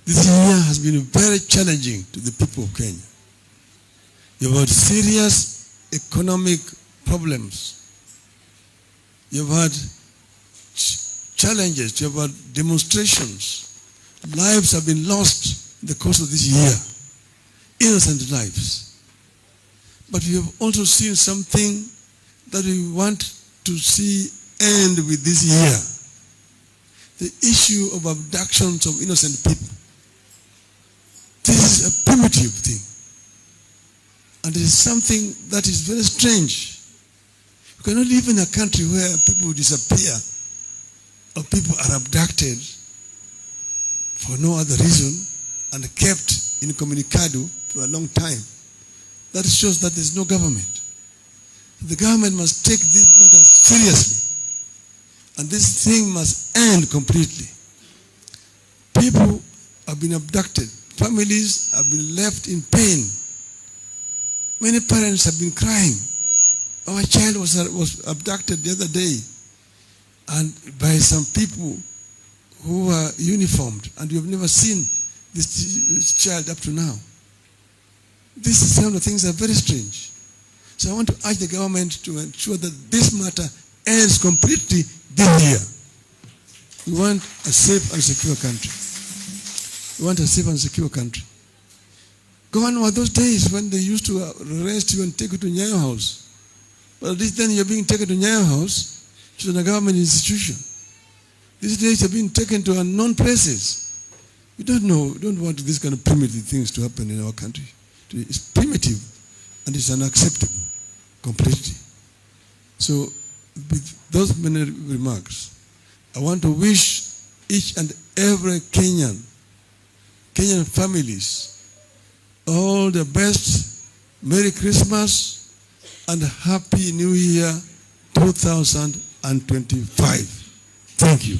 This year has been very challenging to the people of Kenya. You've had serious economic problems. You've had challenges. You've had demonstrations. Lives have been lost in the course of this year. Innocent lives. But we have also seen something that we want to see end with this year. The issue of abductions of innocent people. This is a primitive thing. And it is something that is very strange. You cannot live in a country where people disappear or people are abducted for no other reason and kept incommunicado for a long time. That shows that there is no government. The government must take this matter seriously. And this thing must end completely. People have been abducted. Families have been left in pain. Many parents have been crying. Our child was abducted the other day and by some people who were uniformed, and you have never seen this child up to now. These kind of things are very strange. So I want to urge the government to ensure that this matter ends completely this year. We want a safe and secure country. We want a safe and secure country. Gone were those days when they used to arrest you and take you to Nyayo House. But this then you're being taken to Nyayo House, which is a government institution. These days you're being taken to unknown places. We don't know, we don't want this kind of primitive things to happen in our country. It's primitive and it's unacceptable completely. So with those many remarks, I want to wish each and every Kenyan families all the best, Merry Christmas and Happy New Year 2025. Thank you.